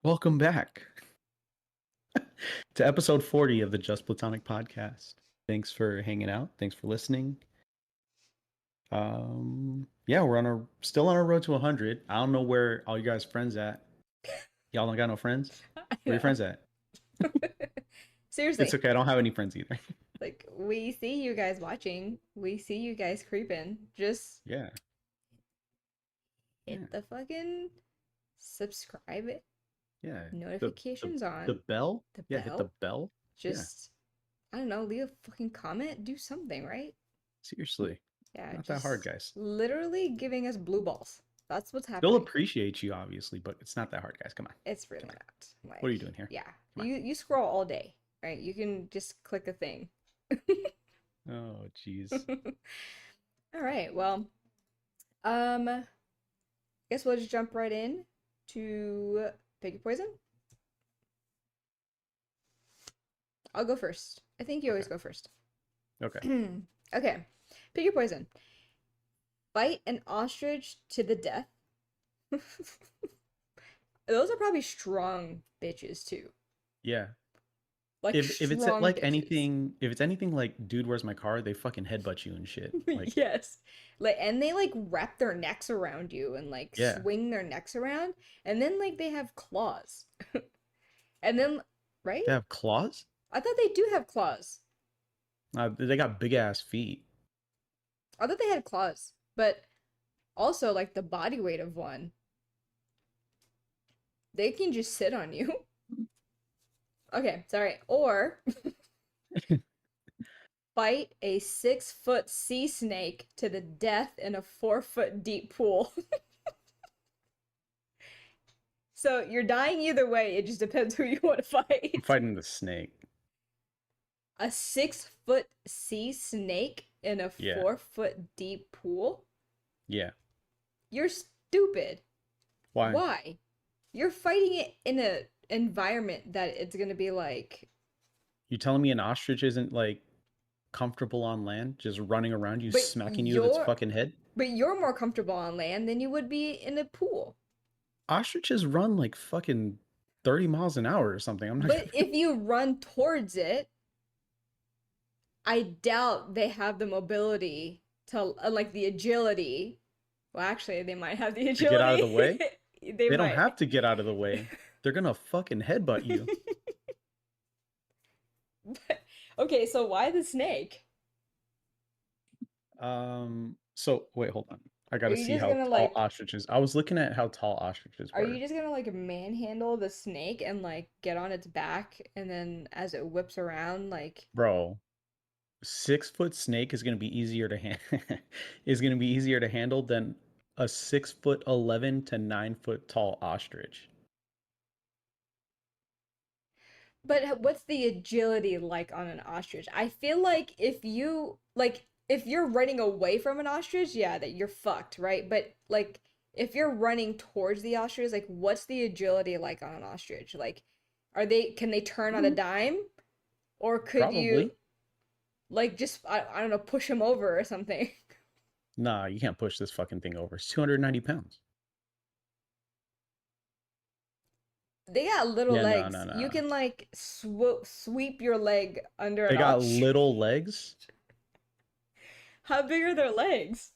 Welcome back to episode 40 of the Just Platonic podcast. Thanks for hanging out. Thanks for listening. Yeah, we're still on our road to 100. I don't know where all you guys' friends at. Y'all don't got no friends? I Where your know. friends at? It's Seriously, okay. I don't have any friends either. like we see you guys watching, we see you guys creeping. Just Yeah. Yeah. hit the fucking subscribe it, Yeah. The the notifications the on, bell? the Yeah, hit the bell. bell. Yeah. Just I don't know, leave a fucking comment, do something, right? Seriously. Yeah, Not that hard, just guys. literally giving us blue balls. That's what's Still happening. appreciate you, obviously, but it's not that hard, guys. Come on. It's really Come on. not. What are Like, you doing here? yeah. Come You scroll all day, right? You can just click a thing. on. Oh, jeez. All right. Well, um guess we'll just jump right in to pick your poison. I'll go first. I think you Okay. always go first. Okay. Okay. Pick your poison. Fight an ostrich to the death. Those are probably strong bitches too. Yeah. Like If it's strong like bitches. anything, if it's anything like Dude, Where's My Car, they fucking headbutt you and shit. Like, Yes. Like and they like wrap their necks around you and like yeah. swing their necks around and then like they have claws. And then right? They have claws? I thought they do have claws. They got big ass feet. I thought they had claws, but also like the body weight of one, they can just sit on you. Okay, sorry. Or fight a 6-foot sea snake to the death in a 4-foot deep pool. So you're dying either way. It just depends who you want to I'm fight. fighting the snake. A 6-foot sea snake in a Yeah. 4-foot deep pool? Yeah. You're stupid. Why? Why? You're fighting it in a environment that it's gonna be like You telling me an ostrich isn't like comfortable on land, just running around you, but smacking you with its you're fucking head? but you're more comfortable on land than you would be in a pool. Ostriches run like fucking 30 miles an hour or something. I'm not But gonna. if you run towards it, I doubt they have the mobility to like the agility. Well, actually, they might have the To get out of the agility. way? They They don't might. have to get out of the way. They're gonna fucking headbutt you. Okay, so why the snake? So wait, hold on. I Are gotta you see just how gonna tall like ostriches. I was looking at how tall ostriches are you were. just gonna like manhandle the snake and like get on its back and then as it whips around like Bro, 6 foot snake is gonna be easier to is gonna be easier to handle than a 6 foot 11 to 9 foot tall ostrich. but what's the agility like on an ostrich? I feel like if you're running away from an ostrich, yeah, that you're fucked, right? But like if you're running towards the ostrich, like what's the agility like on an ostrich? Like can they turn on a Mm, dime or could you Probably. like just I don't know, push them over or something? Nah, you can't push this fucking thing over. It's 290 pounds. They got little Yeah, no, legs. no, You no. can like sweep your leg under an They got ostrich. little legs. How big are their legs?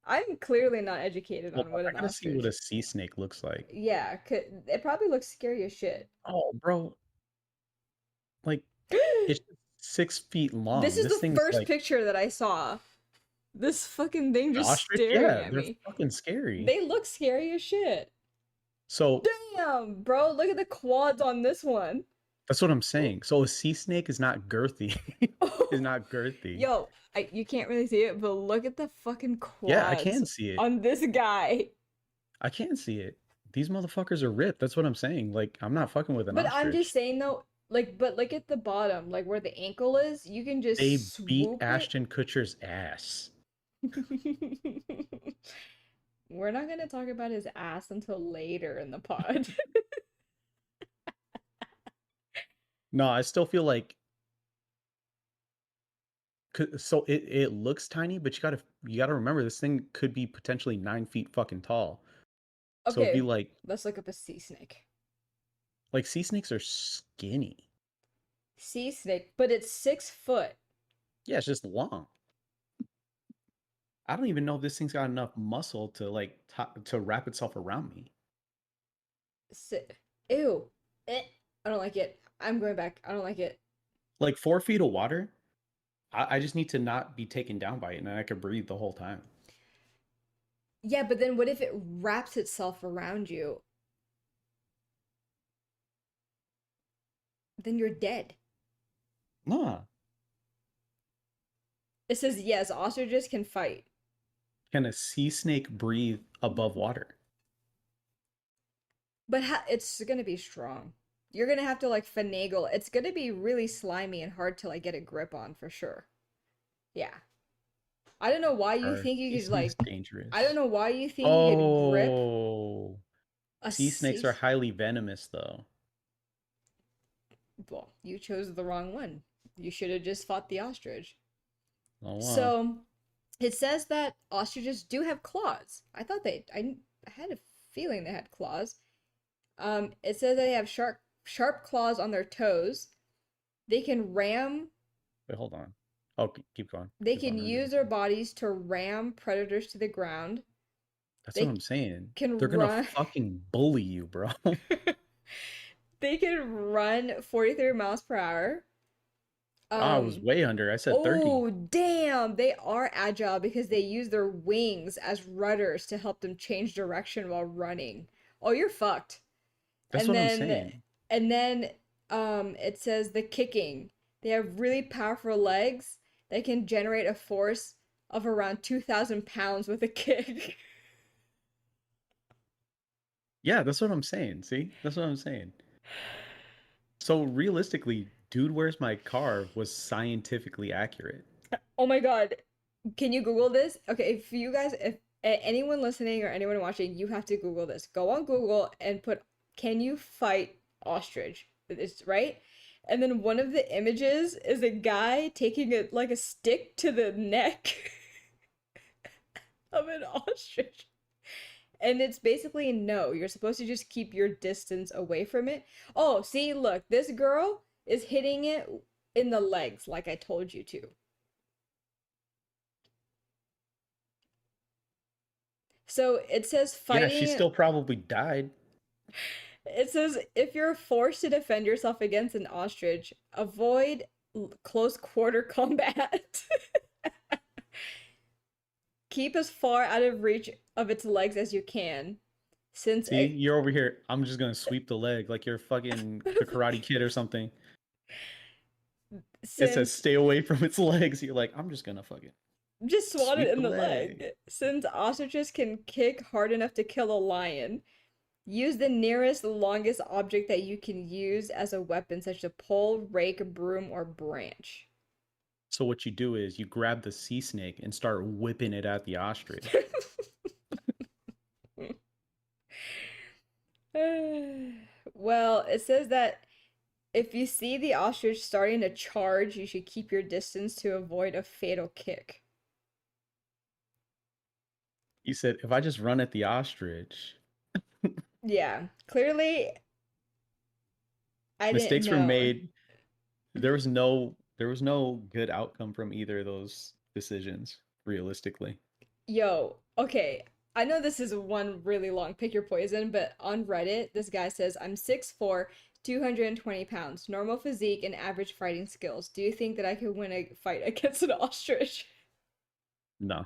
I'm clearly not educated Hold on on, what I an gotta see what a ostrich. sea snake looks like. Yeah, it probably looks scary as shit. Oh, bro, like it's 6 feet This long. is This the thing's first like picture that I saw. This fucking thing an just ostrich. staring Yeah, at they're me. fucking scary. They look scary as shit. So Damn, bro, look at the quads on this one. that's what I'm saying. So a sea snake is not girthy. Is not girthy. Yo, you can't really see it, but look at the fucking Yeah, I quads can see it. on this guy. I can see it. These motherfuckers are ripped. That's what I'm saying. Like, I'm not fucking with an But I'm just ostrich. saying though, like, but look at the bottom, like where the ankle is, you can They just beat swoop it. Ashton Kutcher's ass. We're not gonna talk about his ass until later in the pod. No, I still feel like so it looks tiny, but you gotta remember this thing could be potentially 9 feet fucking tall. So it'd be Okay, like let's look up a sea snake. Like sea snakes are skinny. Sea snake, but it's 6 foot. Yeah, it's just long. I don't even know if this thing's got enough muscle to like to wrap itself around me. Si- Ew. Eh. I don't like it. I'm going back. I don't like it. Like 4 feet of water, I just need to not be taken down by it, and I could breathe the whole time. Yeah, but then what if it wraps itself around you? Then you're dead. Nah. It says yes, ostriches can fight. Can a sea snake breathe above water? But it's gonna be strong. You're gonna have to like finagle. It's gonna be really slimy and hard to like get a grip on for sure. Yeah. I don't know why you Are think you sea could snakes like. I don't dangerous? know why you think you could grip Oh, a sea snakes are sea. highly venomous, though. Well, you chose the wrong one. You should have just fought the ostrich. Oh well. So it says that ostriches do have claws. I thought I had a feeling they had claws. It says they have sharp claws on their toes. They can ram. Wait, hold on. Oh, keep going. They Keep going. can I'm reading use their something. bodies to ram predators to the ground. That's what They I'm saying. They're can gonna run. fucking bully you, bro. They can run 43 miles per hour. I was Um, way under. I said 30. oh, damn. They are agile because they use their wings as rudders to help them change direction while running. Oh, you're fucked. That's And what I'm then saying. and then it says the kicking. They have really powerful legs that can generate a force of around 2,000 pounds with a kick. Yeah, that's what I'm saying. See? That's what I'm saying. So realistically, Dude, Where's My Car was scientifically accurate. Oh my god. Can you Google this? Okay, if you guys, if anyone listening or anyone watching, you have to Google this. Go on Google and put, can you fight ostrich? It's right. And then one of the images is a guy taking a like a stick to the neck of an ostrich. And it's basically no. You're supposed to just keep your distance away from it. Oh, see, look, this girl is hitting it in the legs like I told you to. So it says Yeah, she fighting. still probably died. It says if you're forced to defend yourself against an ostrich, avoid close quarter combat. Keep as far out of reach of its legs as you can, since See, it you're over here. I'm just gonna sweep the leg like you're fucking the Karate Kid or something. It says since stay away from its legs. You're like, I'm just gonna fucking just swat it sweep in the the leg. leg. Since ostriches can kick hard enough to kill a lion, use the nearest, longest object that you can use as a weapon, such as a pole, rake, broom, or branch. So what you do is you grab the sea snake and start whipping it at the ostrich. Well, it says that if you see the ostrich starting to charge, you should keep your distance to avoid a fatal kick. He said, if I just run at the ostrich, Yeah, clearly I didn't mistakes were know. made. There was no good outcome from either of those decisions, realistically. Yo, okay. I know this is one really long pick your poison, but on Reddit, this guy says, I'm 6'4", 220 pounds, normal physique, and average fighting skills. Do you think that I could win a fight against an ostrich? No,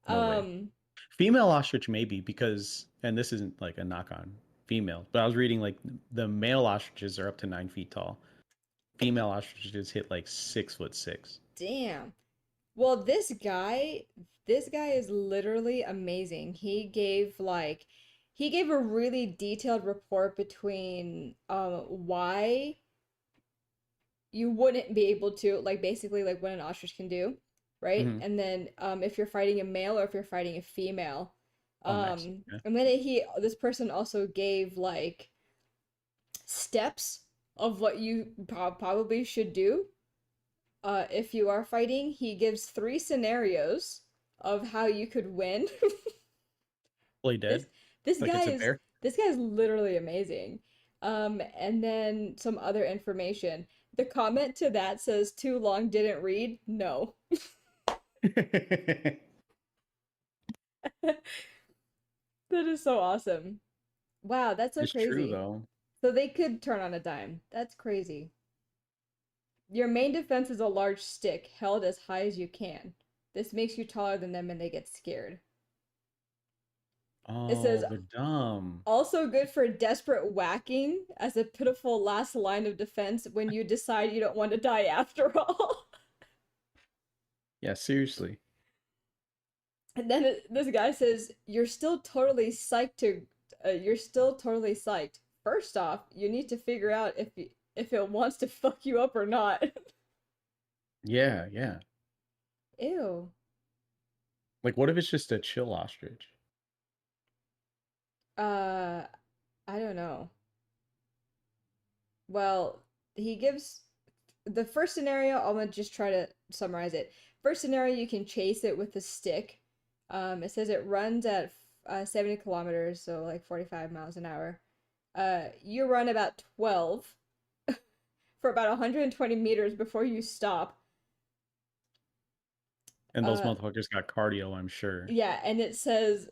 no way. Um, Female ostrich maybe because, and this isn't like a knock on female, but I was reading like the male ostriches are up to 9 feet tall. Female ostriches hit like 6'6". damn. Well, this guy is literally amazing. He gave a really detailed report between why you wouldn't be able to like basically like what an ostrich can do, right? Mm-hmm. And then if you're fighting a male or if you're fighting a female. Oh, nice. Yeah. And then he this person also gave like steps of what you probably should do if you are fighting. He gives 3 scenarios of how you could win. Play this dead this like guy it's a is bear. this guy is literally amazing. And then some other information. The comment to that says too long, didn't read. No. That is so awesome. Wow, that's so It's true crazy. though. So they could turn on a dime. That's crazy. Your main defense is a large stick held as high as you can. This makes you taller than them and they get scared. It says Oh, they're dumb. also good for desperate whacking as a pitiful last line of defense when you decide you don't want to die after all. Yeah, seriously. And then this guy says, you're still totally psyched. First off, you need to figure out if it wants to fuck you up or not." Yeah, yeah. Ew. Like, what if it's just a chill ostrich? Uh, I don't know. Well, he gives the first scenario. I'm gonna just try to summarize it. First scenario, you can chase it with a stick. It says it runs at 70 kilometers, so like 45 miles an hour. You run about 12 for about 120 meters before you stop. And those Uh, motherfuckers got cardio, I'm sure. yeah, and it says,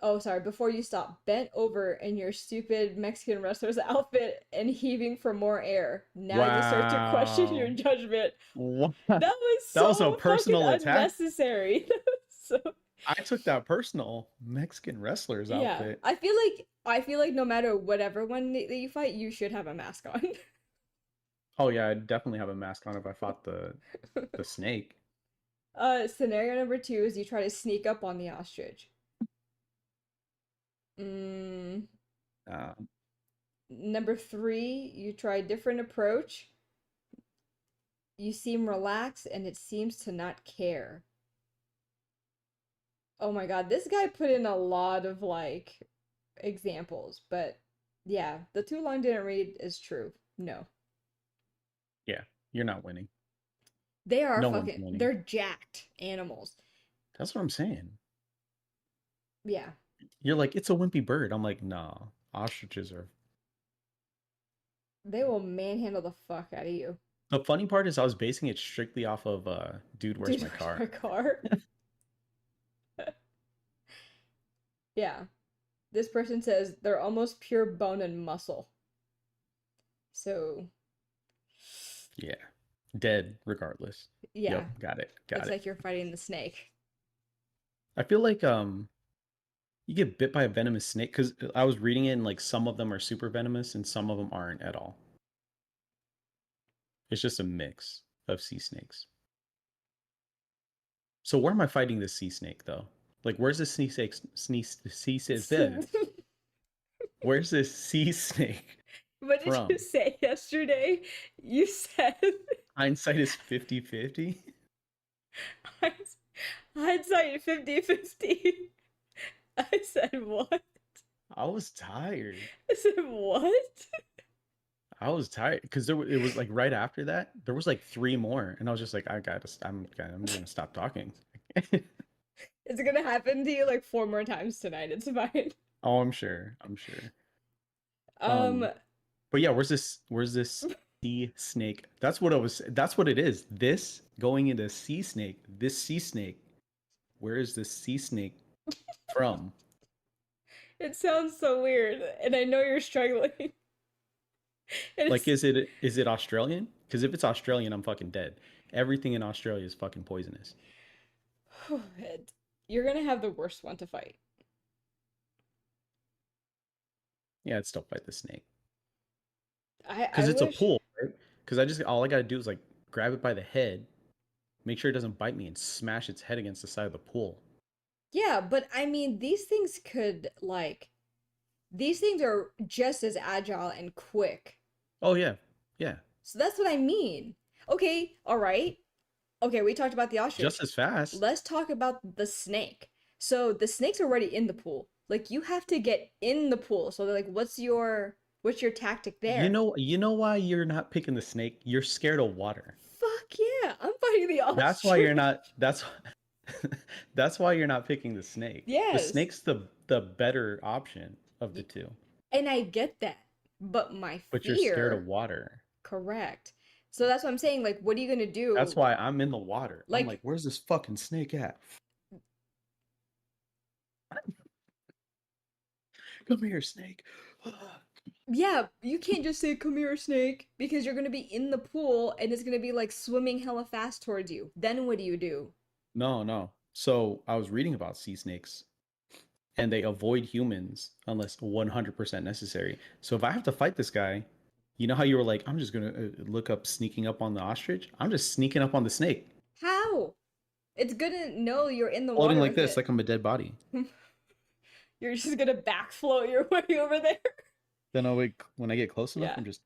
oh, sorry, before you stop, bent over in your stupid Mexican wrestler's outfit and heaving for more air. Now you start to question your Wow. judgment. What? That was That was a so fucking personal attack. unnecessary. So I took that personal. Mexican wrestler's yeah, outfit. I feel like no matter whatever one that you fight, you should have a mask on. Oh yeah, I'd definitely have a mask on if I fought the snake. Scenario number two is you try to sneak up on the ostrich. Mm, Uh, Number three, you try a different approach. You seem relaxed and it seems to not care. Oh my god, this guy put in a lot of like examples, but yeah, the too long didn't read is true. No. yeah, you're not winning. They are No one's fucking, winning. they're jacked animals. That's what I'm saying. Yeah. You're like, it's a wimpy bird. I'm like, nah. Ostriches are. They will manhandle the fuck out of you. The funny part is I was basing it strictly off of Dude, Where's Dude, My where's Car? my car? Yeah. This person says they're almost pure bone and muscle. So, Yeah. Dead regardless. yeah, Yep, got it. Got it's it. like you're fighting the snake. I feel like you get bit by a venomous snake because I was reading it and like some of them are super venomous and some of them aren't at all. It's just a mix of sea snakes. So where am I fighting this sea snake though? Like where's this sea snake? Where's this sea snake What did you from? say yesterday? You said Hindsight is 50-50. hindsight 50-50. I said what? I was tired. I said what? I was tired because it was like right after that there was like three more and I was just like I'm just gonna stop talking. It's gonna happen to you like four more times tonight. It's fine. Oh, I'm sure. Um, Um, but yeah, where's this sea snake? That's what it is. This going into sea snake. This sea snake. Where is this sea snake from? it sounds so weird, and I know you're struggling. Like, It's is it Australian? Because if it's Australian, I'm fucking dead. Everything in Australia is fucking poisonous. you're gonna have the worst one to fight. Yeah, I'd still fight the snake I because it's a wish. pool, right? Because all I gotta do is like grab it by the head, make sure it doesn't bite me, and smash its head against the side of the pool. Yeah, but I mean, these things are just as agile and quick. Oh yeah, yeah, So that's what I mean. Okay, all right. Okay, we talked about the just ostrich. as fast. Let's talk about the snake. So the snake's already in the pool. Like you have to get in the pool. So they're like, what's your tactic there? You know why you're not picking the snake? You're scared of water. Fuck yeah, I'm fighting the That's why you're ostrich. not. That's why you're not picking the snake. The Yes. snake's the better option of the two. And I get that. But my But you're scared of fear, water. correct. So that's what I'm saying. Like, what are you gonna That's do? why I'm in the water. I'm like, Like, where's this fucking snake at? Come here, snake. yeah, you can't just say "come here, snake" because you're gonna be in the pool and it's gonna be like swimming hella fast towards you. Then what do you do? No, no. So I was reading about sea snakes and they avoid humans unless 100% necessary. So if I have to fight this guy, you know how you were like, I'm just going to look up sneaking up on the ostrich? I'm just sneaking up on the snake, How? It's gonna know you're in the floating water like with this, it. like I'm a dead body. You're just gonna backfloat your way over there. Then I'll wait, when I get close enough, Yeah. I'm just,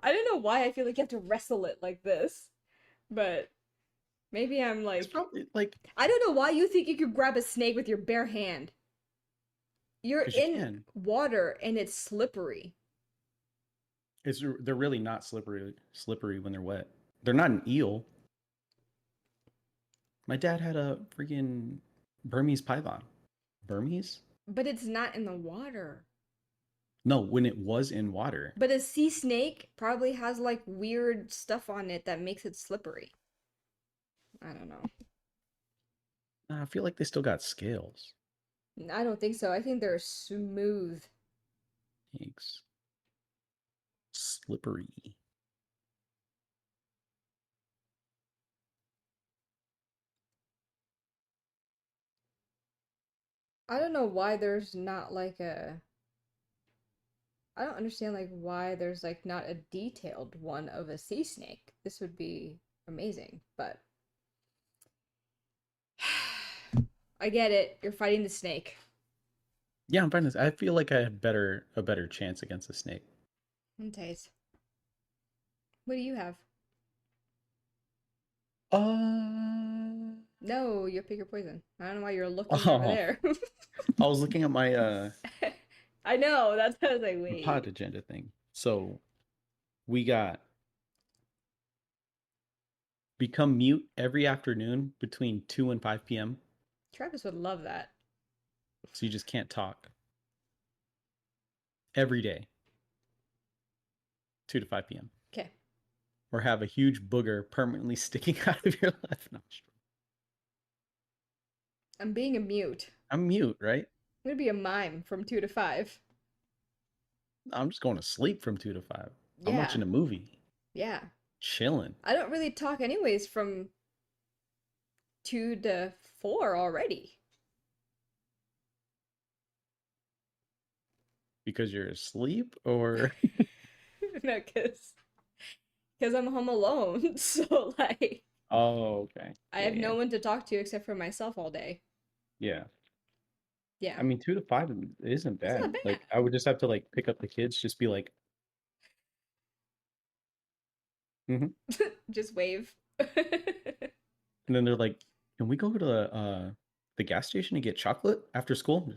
I don't know why I feel like you have to wrestle it like this, but maybe I'm it's like, probably like, I don't know why you think you could grab a snake with your bare hand. You're because you in can. water and it's slippery. They're really not slippery when they're wet. They're not an eel. My dad had a freaking Burmese python. Burmese? But it's not in the water. No, when it was in water. But a sea snake probably has like weird stuff on it that makes it slippery. I don't know. I feel like they still got scales. I don't think so. I think they're smooth. Thanks. Slippery. I don't know why there's not like a. I don't understand like why there's like not a detailed one of a sea snake. This would be amazing, but I get it. You're fighting the snake. Yeah, I'm fine. I feel like I have a better chance against a snake. Okay. What do you have? Uh No, you pick your poison. I don't know why you're looking over oh, there. I was looking at my I know. That's why I was like, pod wait. agenda thing. So we got become mute every afternoon between 2 and 5 p.m. Travis would love that. So you just can't talk every day, 2 to 5 p.m. Okay. Or have a huge booger permanently sticking out of your left nostril. I'm being a mute. I'm mute, right? I'm gonna be a mime from 2 to 5. I'm just going to sleep from 2 to 5. I'm Yeah. watching a movie, Yeah. chilling. I don't really talk anyways from 2 to 4 already. Because you're asleep or No, because I'm home alone. So like oh, okay. I Yeah, have yeah. no one to talk to except for myself all day. Yeah. Yeah. I mean, 2 to 5 isn't It's not bad. bad. Like I would just have to like pick up the kids, just be like, mm-hmm. Just wave. And then they're like, "Can we go to the gas station and get chocolate after school?"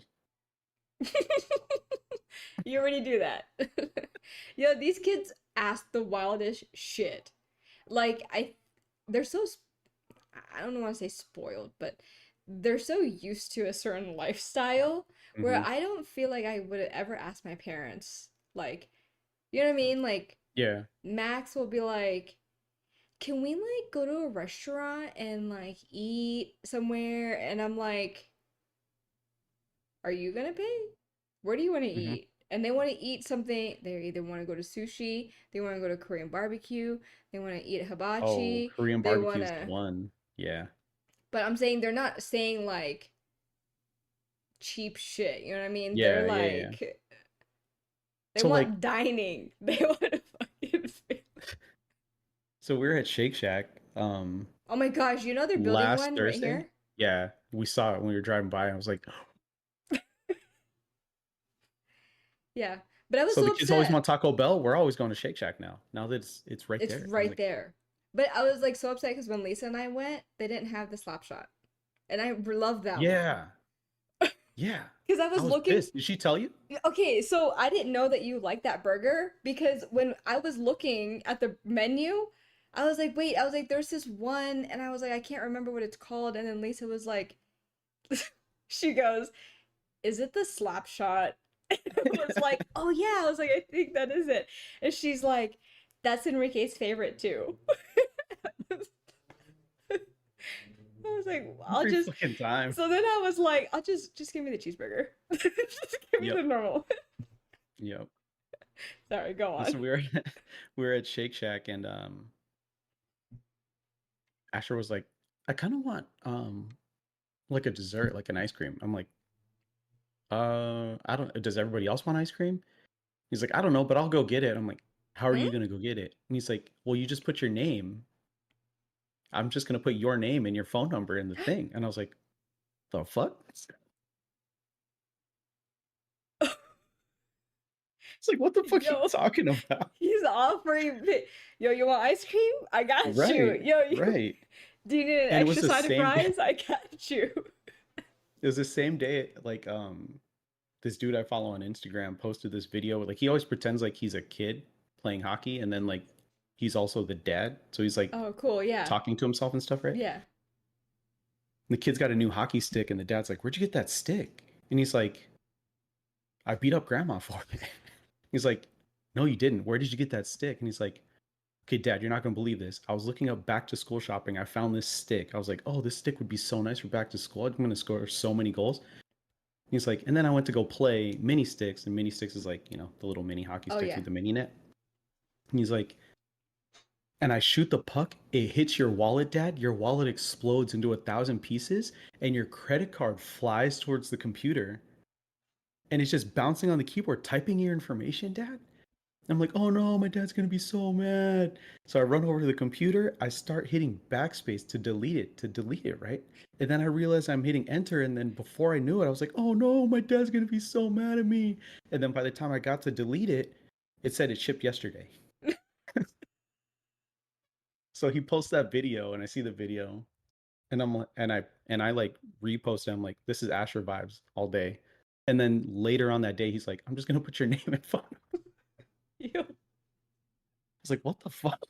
You already do that. Yo, these kids ask the wildest shit. Like they're so I don't want to say spoiled, but they're so used to a certain lifestyle where Mm-hmm. I don't feel like I would ever ask my parents. Like, you know what I mean? Like Yeah. Max will be like, "Can we like go to a restaurant and like eat somewhere?" And I'm like, "Are you gonna pay? Where do you want to Mm-hmm. eat?" And they want to eat something. They either want to go to sushi, they want to go to Korean barbecue, they want to eat Oh, hibachi, Korean they barbecue want is the to. one. Yeah. But I'm saying they're not saying like cheap shit. You know what I mean? They're Yeah, yeah, yeah. like they So like, want dining. They want to fucking. so we were at Shake Shack Oh my gosh! You know they're building last one right Thursday. here. Yeah, we saw it when we were driving by. I was like, Yeah, but I was so the so kids always upset. want Taco Bell. We're always going to Shake Shack now. Now that it's right It's there. I was right like, there. But I was like so upset because when Lisa and I went, they didn't have the slap shot, and I love that one. yeah, yeah. Because I I was was looking. pissed. Did she tell you? Okay, so I didn't know that you liked that burger because when I was looking at the menu, I was like, wait, I was like, there's this one, and I was like, I can't remember what it's called. And then Lisa was like, she goes, is it the slap shot? It was like, oh yeah. I was like, I think that is it. And she's like, that's Enrique's favorite too. I was like, I'll Every just. fucking time. So then I was like, I'll just give me the cheeseburger. Just give me Yep. the normal. Yep. Sorry, go on. So we were we were at Shake Shack and Asher was like, I kind of want like a dessert, like an ice cream. I'm like, I don't. Does everybody else want ice cream? He's like, I don't know, but I'll go get it. I'm like, how are Hmm? you gonna go get it? And he's like, well, you just put your name. I'm just gonna put your name and your phone number in the thing. And I was like, the fuck? It's like, what the fuck are you Yo, talking about? he's offering. Yo, you want ice cream? I got you. Right, Yo, you. right. Do you need an And it was extra the side of same day. fries? I got you. It was the same day, like this dude I follow on Instagram posted this video. Like he always pretends like he's a kid playing hockey, and then like he's also the dad. So he's like Oh, cool. Yeah. talking to himself and stuff, right? And Yeah. the kid's got a new hockey stick, and the dad's like, "Where'd you get that stick?" And he's like, "I beat up grandma for it." He's like, "No, you didn't. Where did you get that stick?" And he's like, "Okay, dad, you're not gonna believe this. I was looking up back to school shopping. I found this stick. I was like, oh, this stick would be so nice for back to school. I'm gonna score so many goals." He's like, and then I went to go play mini sticks, and mini sticks is like, the little mini hockey Oh, sticks yeah. with the mini net. And he's like, and I shoot the puck, it hits your wallet, dad. Your wallet explodes into 1,000 pieces, and your credit card flies towards the computer, and it's just bouncing on the keyboard, typing your information, dad. I'm like, oh no, my dad's gonna be so mad. So I run over to the computer, I start hitting backspace to delete it, right? And then I realize I'm hitting enter, and then before I knew it, I was like, oh no, my dad's gonna be so mad at me. And then by the time I got to delete it, it said it shipped yesterday. So he posts that video, and I see the video, and I like repost it. I'm like, this is Asher vibes all day. And then later on that day, he's like, I'm just gonna put your name and phone. I Yo. was like, what the fuck?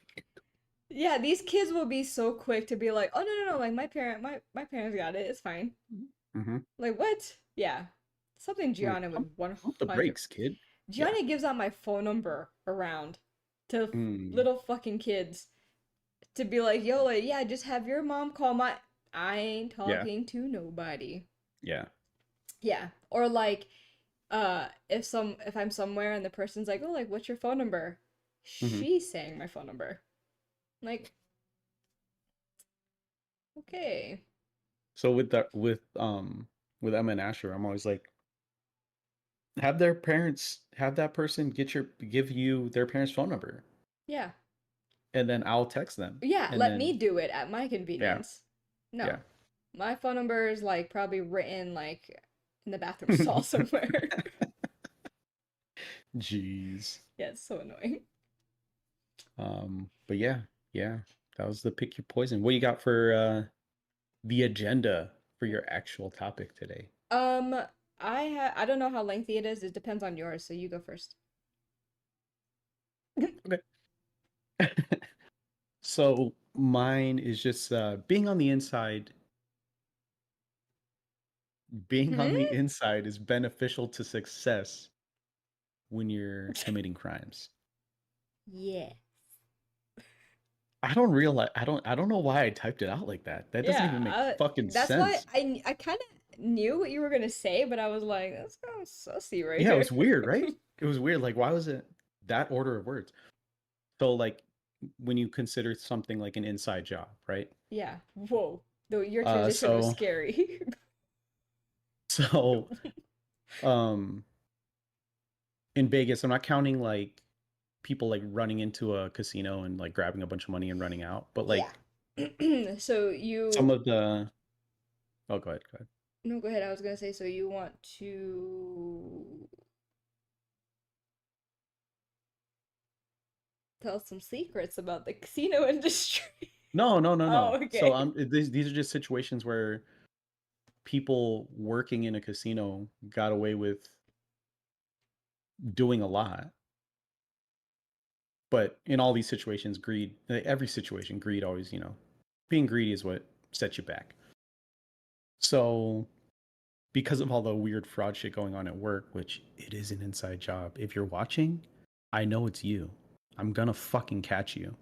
Yeah, these kids will be so quick to be like, "Oh no, no, no, like my parents got it. It's fine." Mm-hmm. Like, what? Yeah. Something Like, Gianna pump, would pump the 100. brakes, kid. Yeah. Gianna gives out my phone number around to Mm, little fucking kids to be like, "Yo, like, yeah, just have your mom call my I ain't yeah. talking to nobody." Yeah. Yeah. Or like if I'm somewhere and the person's like, "Oh, like what's your phone number?" Hmm. She's saying my phone number. Like, okay. So with Emma and Asher, I'm always like, have their parents have that person give you their parents' phone number, Yeah. and then I'll text them, Yeah, and let me then do it at my yeah, convenience. yeah. No. My phone number is like probably written like in the bathroom stall somewhere. Jeez. Yeah, it's so annoying. But yeah, yeah. That was the pick your poison. What do you got for the agenda for your actual topic today? Um, I don't know how lengthy it is. It depends on yours, so you go first. Okay. So mine is just being on the inside. Being on the Hmm? inside is beneficial to success when you're committing crimes. Yeah. I don't know why I typed it out like that. That doesn't Yeah, even make fucking that's why sense. I kind of knew what you were gonna say, but I was like, that's kind of sussy right Yeah, it here. was weird, right? It was weird. Like, why was it that order of words? So, like, when you consider something like an inside job, right? Yeah. Whoa. Though your Uh, transition was so, scary. so, um, in Vegas, I'm not counting like people like running into a casino and like grabbing a bunch of money and running out, but Yeah. like So some you of the, oh, go ahead, go ahead. no, go ahead. I was gonna say, so you want to tell some secrets about the casino industry. No, no, no, Oh, no. So okay. these are just situations where people working in a casino got away with doing a lot. But in all these situations, greed, every situation, greed always, being greedy is what sets you back. So because of all the weird fraud shit going on at work, which it is an inside job. If you're watching, I know it's you. I'm gonna fucking catch you.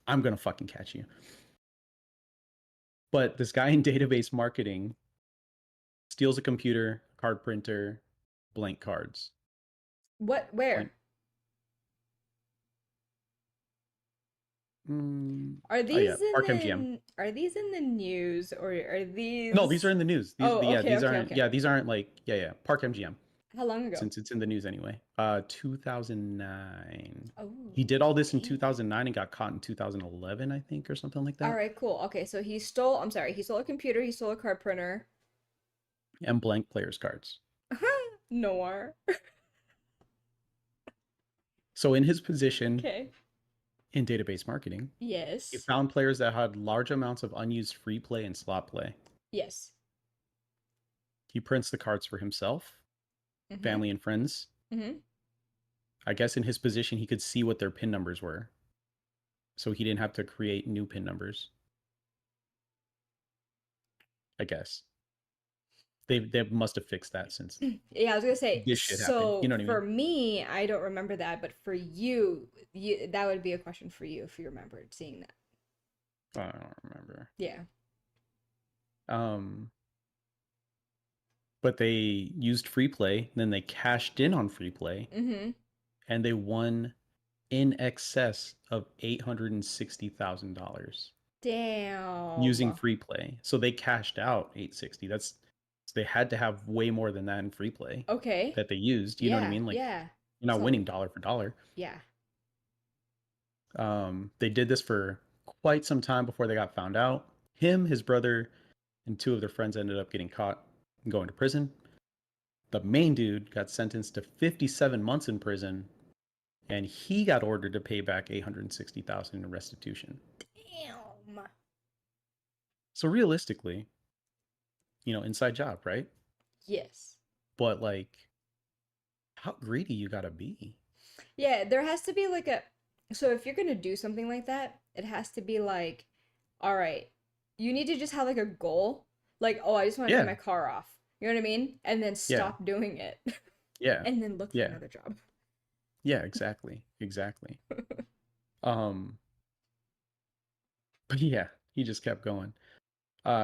I'm gonna fucking catch you. But this guy in database marketing steals a computer, card printer, blank cards. What? Blank. Where? Are Oh yeah, these in Park MGM. the are these in the news or are No, these are these? in the news. Oh, okay, These okay, aren't. okay. Yeah, these aren't like. Yeah. Park MGM. How long ago? Since it's in the news anyway. 2009. Oh, He did all this in damn. 2009 and got caught in 2011, I think, or something like All that. right, cool. Okay, so he stole, I'm sorry, he stole a computer, he stole a card printer. And blank players cards. Noir. So in his position Okay. in database marketing, he Yes. found players that had large amounts of unused free play and slot play. Yes. He prints the cards for himself, Mm-hmm. family, and friends. Mm-hmm. I guess in his position, he could see what their PIN numbers were. So he didn't have to create new PIN numbers. I guess. They must have fixed that since Yeah, I was gonna say, this shit happened. You so know what I for mean? me, I don't remember that, but for you, that would be a question for you if you remembered seeing that. I don't remember. Yeah. Um, but they used free play, then they cashed in on free play, Mm-hmm. and they won in excess of $860,000 using Damn. free play. So they cashed out 860. That's so they had to have way more than that in free play Okay. that they used. You know what I Yeah, mean? Like yeah. you're not So, winning dollar for dollar. yeah. They did this for quite some time before they got found out. Him, his brother, and two of their friends ended up getting caught and going to prison. The main dude got sentenced to 57 months in prison, and he got ordered to pay back 860,000 in restitution. Damn. So realistically, inside job, right? Yes. But like, how greedy you gotta be? Yeah, there has to be like a so if you're gonna do something like that, it has to be like, all right, you need to just have like a goal. Like, oh, I just want to pay Yeah, my car off. You know what I mean? And then yeah, stop doing it. yeah, And then look for yeah, another job. yeah. Exactly, exactly. Um, but yeah, he just kept going.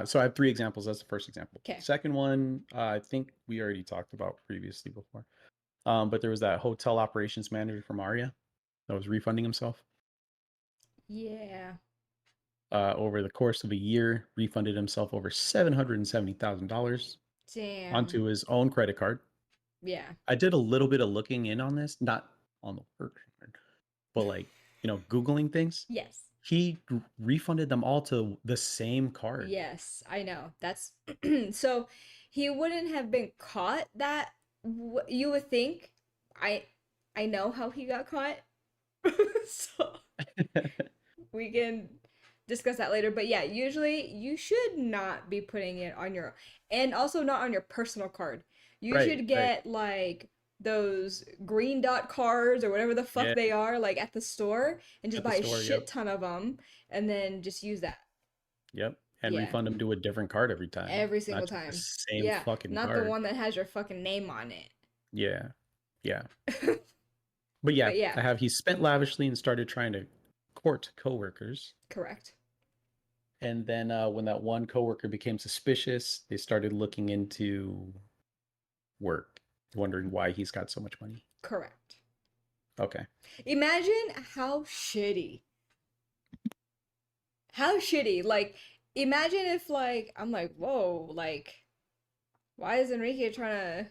So I have three examples. That's the first example. Okay. Second one, I think we already talked about previously before. But there was that hotel operations manager from Aria that was refunding himself. Yeah. Over the course of a year, refunded himself over $770,000 Damn. onto his own credit card. Yeah. I did a little bit of looking in on this, not on the work, but like, Googling things. Yes. He refunded them all to the same card. Yes, I know. That's so he wouldn't have been caught that you would think. I I know how he got caught. So we can discuss that later. But yeah, usually you should not be putting it on your and also not on your personal card. You Right, should right. get like those green dot cards or whatever the fuck Yeah, they are like at the store and just at the buy a store. Yep. shit ton of them and then just use that. Yep. And Yeah. refund them to a different card every time, Every not single just the time. same Yeah, fucking not the card. one that has your fucking name on it. Yeah. Yeah. But yeah, But yeah, I have he spent lavishly and started trying to court coworkers. correct. And then when that one coworker became suspicious, they started looking into work, wondering why he's got so much money. Correct. Okay. Imagine how shitty. How shitty. Like, imagine if like I'm like, whoa, like, why is Enrique trying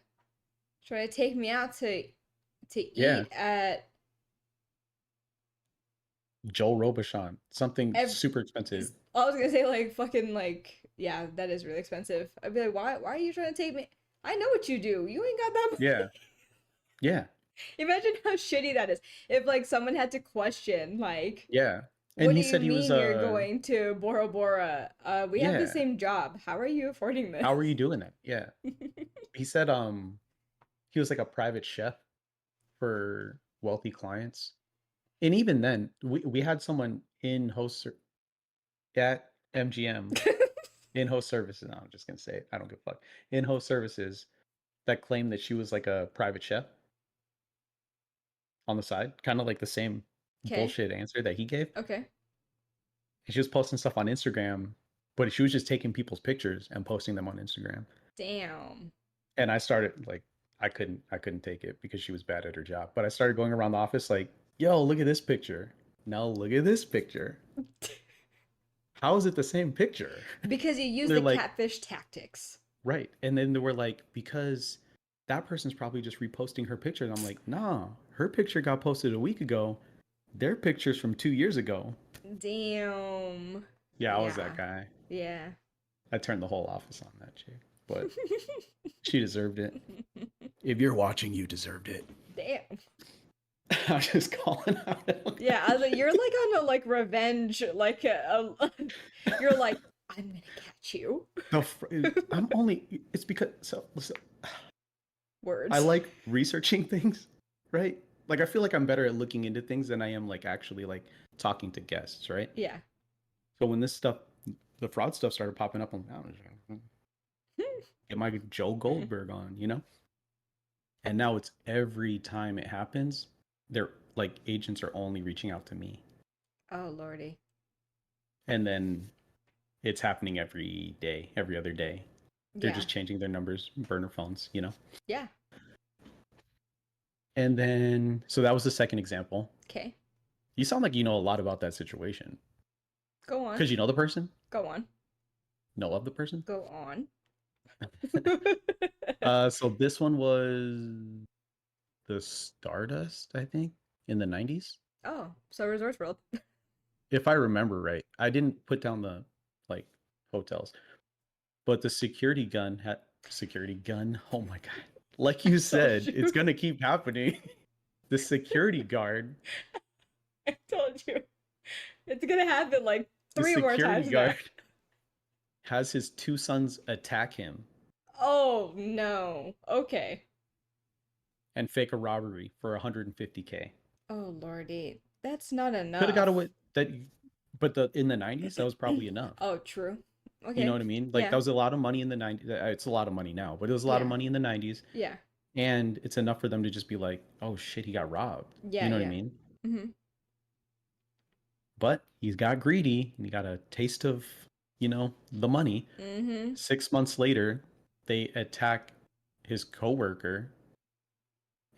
to take me out to Yeah. eat at Joel Robuchon, something ev super expensive. I was gonna say like fucking like yeah, that is really expensive. I'd be like, why are you trying to take me? I know what you do. You ain't got that money. Yeah. Yeah. Imagine how shitty that is. If like someone had to question like, Yeah. And what do he you said he was mean you're going to Bora Bora? We have the yeah. same job. How are you affording this? How are you doing that? Yeah. He said he was like a private chef for wealthy clients. And even then, we had someone in host at MGM In-host services. No, I'm just gonna say it. I don't give a fuck. In-host services that claimed that she was like a private chef on the side, kind of like the same Okay. bullshit answer that he gave. Okay. And she was posting stuff on Instagram, but she was just taking people's pictures and posting them on Instagram. Damn. And I started like I couldn't take it because she was bad at her job. But I started going around the office like, yo, look at this picture. Now look at this picture. How is it the same picture? Because you use They're the like, catfish tactics. right. And then they were like, because that person's probably just reposting her picture. And I'm like, nah, her picture got posted a week ago. Their picture's from 2 years ago. Damn. Yeah, I was that Yeah. guy. Yeah. I turned the whole office on that chick. But she deserved it. If you're watching, you deserved it. Damn. I'm just calling out. Yeah, I was like, you're like on a like revenge, like you're like, I'm gonna catch you. I'm only. It's because so. Listen, I Words. like researching things, right? Like I feel like I'm better at looking into things than I am like actually like talking to guests, right? Yeah. So when this stuff, the fraud stuff started popping up, I'm like, get my Joe Goldberg on, you know? And now it's every time it happens, they're like agents are only reaching out to me. Oh lordy. And then it's happening every day, every other day. They're Yeah. just changing their numbers, burner phones, you know? Yeah. And then, so that was the second example. Okay. You sound like you know a lot about that situation. Go on. Because you know the person? Go on. Know of the person? Go on. So this one was the Stardust, I think, in the 90s. Oh, so Resorts World. If I remember right. I didn't put down the like hotels, but the security gun had security gun. Oh my god. Like you Told said, you. it's going to keep happening. The security guard, I told you. It's gonna happen like the three more security times now. guard has his two sons attack him Oh no. Okay. and fake a robbery for 150K. Oh lordy. That's not Could have got enough. away that, but the in the 90s that was probably enough. Oh, true. You know Okay. what I mean? Like Yeah. that was a lot of money in the 90s. It's a lot of money now, but it was a lot of Yeah. money in the 90s, Yeah. and it's enough for them to just be like, "Oh shit, he got robbed." You Yeah, know what I yeah. mean? Mm-hmm. But he's got greedy and he got a taste of, the money. Mm-hmm. 6 months later, they attack his coworker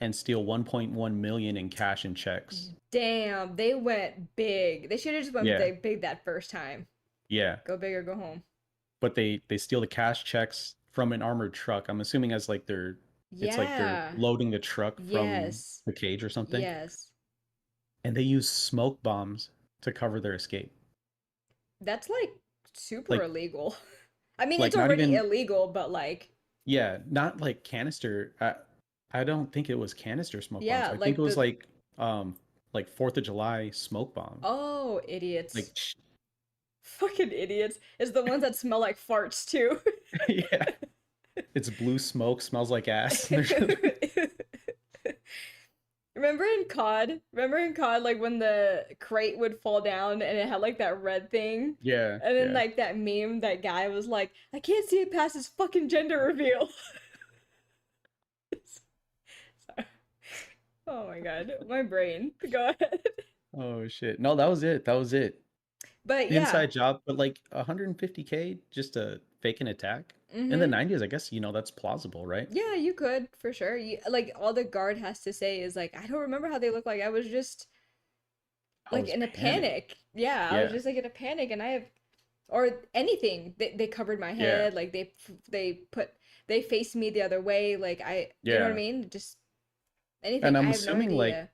and steal 1.1 million in cash and checks. Damn, they went big. They should have just went Yeah, big that first time. yeah. Go big or go home. But they steal the cash checks from an armored truck. I'm assuming as like it's like they're Yeah. loading the truck from Yes. the cage or something, Yes. and they use smoke bombs to cover their escape. That's like super Like illegal. I mean, it's like not already even, illegal, but like, yeah, not like canister. I don't think it was canister smoke bombs. yeah, I think it like was the like 4th of July smoke bomb. oh, idiots. Like Fucking idiots. It's the ones that smell like farts too. yeah, it's blue smoke, smells like ass. Remember in COD? Remember in COD, like when the crate would fall down and it had like that red thing? Yeah, And then yeah. like that meme, that guy was like, I can't see it past his fucking gender reveal. Sorry. Oh my god, my brain. Go ahead. Oh shit. No, that was it. That was it. But yeah. Inside job, but like 150K just to fake an attack. In the Mm-hmm. 90s, I guess, that's plausible, right? Yeah, you could for sure. You, like all the guard has to say is like, I don't remember how they look like. I was just I like was in a panicked. panic. Yeah, I was Yeah. just like in a panic, and I have or anything. They covered my Yeah. head, like they put they faced me the other way, like you know what I Yeah. mean? Just anything. And I have no idea.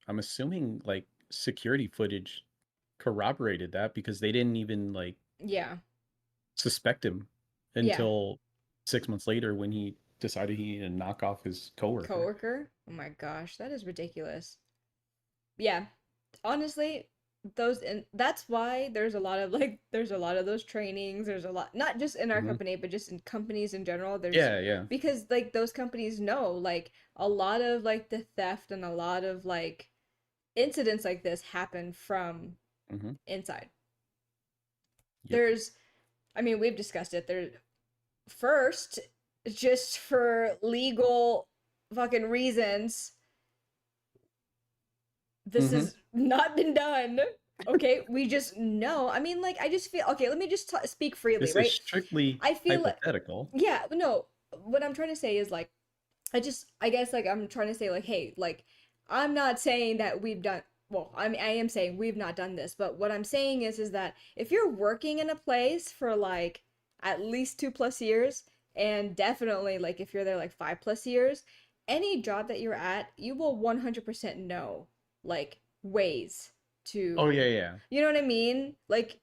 I'm assuming like security footage corroborated that because they didn't even like Yeah. suspect him Yeah. until 6 months later when he decided he needed to knock off his coworker. Coworker? Oh my gosh, that is ridiculous. Yeah. Honestly, those and that's why there's a lot of like there's a lot of those trainings. There's a lot not just in our Hmm. company, but just in companies in general. There's Yeah, yeah. because like those companies know like a lot of like the theft and a lot of like incidents like this happen from Hmm. inside. Yep. There's I mean, we've discussed it. There first, just for legal fucking reasons, this Mm-hmm. has not been done. Okay, we just know. I mean, like, I just feel okay. Let me just speak freely, This is right? strictly I feel like, hypothetical. yeah, no. What I'm trying to say is like, I guess, like, I'm trying to say, like, hey, like, I'm not saying that we've done. Well, I am saying we've not done this, but what I'm saying is that if you're working in a place for like at least 2+ years, and definitely like if you're there like 5+ years, any job that you're at, you will 100% know like ways Oh to, yeah, yeah, you know what I mean? Like,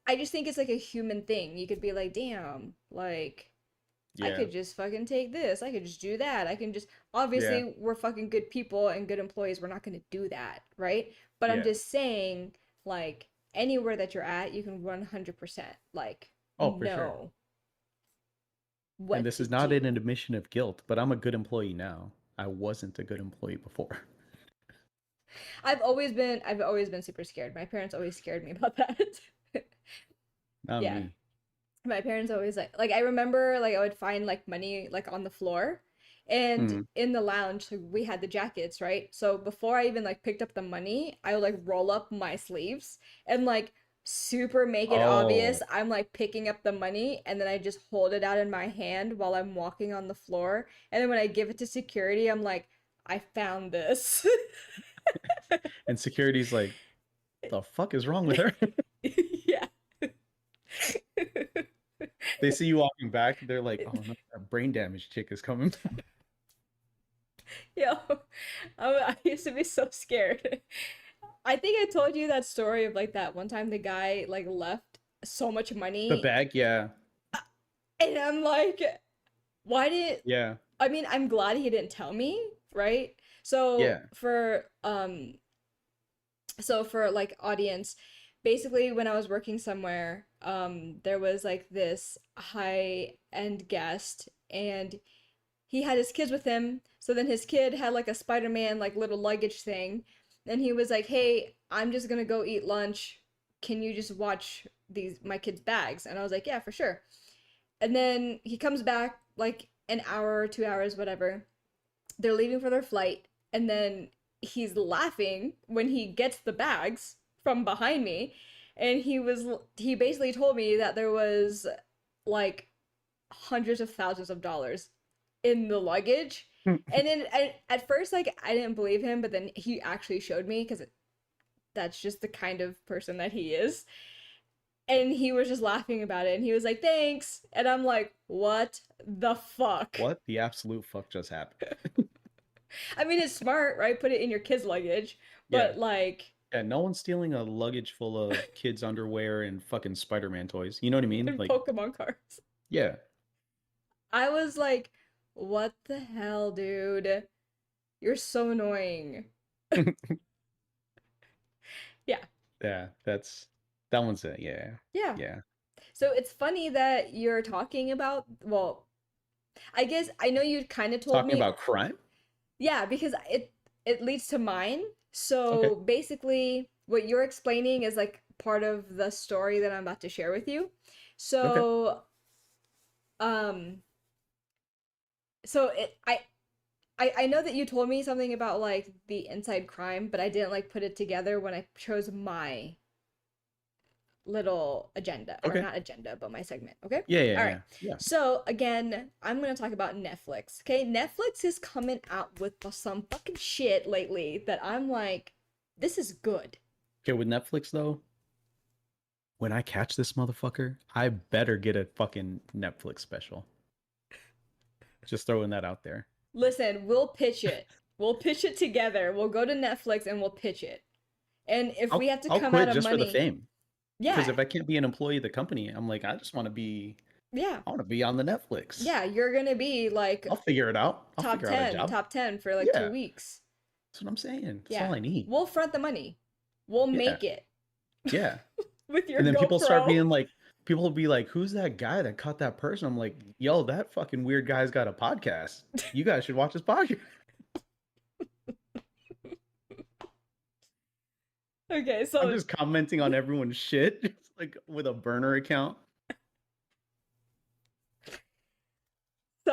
I just think it's like a human thing. You could be like, damn, like, I yeah, could just fucking take this. I could just do that. I can just, yeah, obviously, we're fucking good people and good employees. We're not going to do that, right? But I'm yeah. just saying, like, anywhere that you're at, you can 100%, like, Oh, for sure. know And what this to is not do. an admission of guilt, but I'm a good employee now. I wasn't a good employee before. I've always been super scared. My parents always scared me about that. Not Yeah. me. My parents always like I remember like I would find like money like on the floor, and Mm. in the lounge like, we had the jackets, right? So before I even like picked up the money, I would like roll up my sleeves and like super make it obvious Oh, I'm like picking up the money, and then I just hold it out in my hand while I'm walking on the floor, and then when I give it to security I'm like, I found this. and security's like, the fuck is wrong with her? Yeah. They see you walking back, they're like, oh no, that brain damage chick is coming. Yo, I used to be so scared. I think I told you that story of like that one time the guy like left so much The money, bag, yeah, and I'm like, why did yeah, I mean, I'm glad he didn't tell me, right? So yeah. for like audience, basically when I was working somewhere, there was like this high end guest, and he had his kids with him. So then his kid had like a Spider-Man like little luggage thing. And he was like, "Hey, I'm just gonna go eat lunch. Can you just watch these my kids' bags?" And I was like, "Yeah, for sure." And then he comes back like an hour, 2 hours, whatever. They're leaving for their flight, and then he's laughing when he gets the bags from behind me, and he basically told me that there was like hundreds of thousands of dollars in the luggage. And then at first, like, I didn't believe him, but then he actually showed me because that's just the kind of person that he is. And he was just laughing about it, and he was like, "Thanks." And I'm like, "What the fuck?" What the absolute fuck just happened? I mean, it's smart, right? Put it in your kids' luggage, Yeah, but like, yeah. No one's stealing a luggage full of kids' underwear and fucking Spider-Man toys. You know what I mean? in Like, Pokemon cards. yeah, I was like, "What the hell, dude? You're so annoying." Yeah. yeah. That one's it. Yeah, Yeah. yeah. So it's funny that you're talking about, well, I guess I know you kind of told Talking me, about crime. yeah, because it leads to mine. Okay, So basically what you're explaining is like part of the story that I'm about to share with you. okay. So um so it I know that you told me something about like the inside crime, but I didn't like put it together when I chose my little agenda, or Okay. not agenda, but my segment. Okay. Yeah, yeah, All right. yeah, yeah. So again, I'm gonna talk about Netflix. Okay, Netflix is coming out with some fucking shit lately that I'm like, this is good. Okay, with Netflix though, when I catch this motherfucker, I better get a fucking Netflix special. Just throwing that out there. Listen, we'll pitch it. We'll pitch it together. We'll go to Netflix and we'll pitch it. And if we have to I'll come out quit of just for the money, fame. Because yeah, if I can't be an employee of the company, I'm like, I just want to be yeah, I want to be on the Netflix. yeah, you're gonna be I'll like figure it out. I'll top figure out a 10, job. top 10 for like two Yeah, weeks. that's what I'm saying. That's all Yeah. I need. We'll front the money. We'll Yeah, make it yeah. with your And then people start GoPro. being like, people will be like, "Who's that guy that caught that person?" I'm like, "Yo, that fucking weird guy's got a podcast. You guys should watch his podcast." Okay, I'm so just commenting on everyone's shit, just like with a burner account.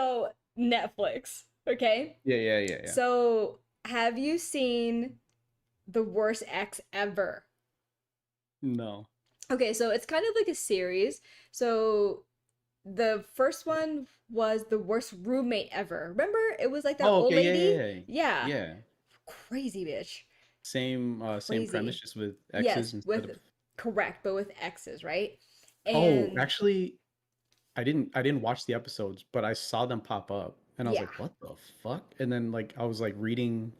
So, Netflix, okay? Yeah, yeah, yeah, yeah. So, have you seen The Worst Ex Ever? No. Okay, so it's kind of like a series. So, the first one was The Worst Roommate Ever. Remember? It was like that Oh, old okay, yeah, lady? yeah, yeah. Yeah. Yeah. Crazy bitch. Same premise, Crazy. just with Yes, X's instead of. with correct, but with X's, right? Oh, And actually, I didn't watch the episodes, but I saw them pop up, and I was yeah, like, "What the fuck?" And then like I was like reading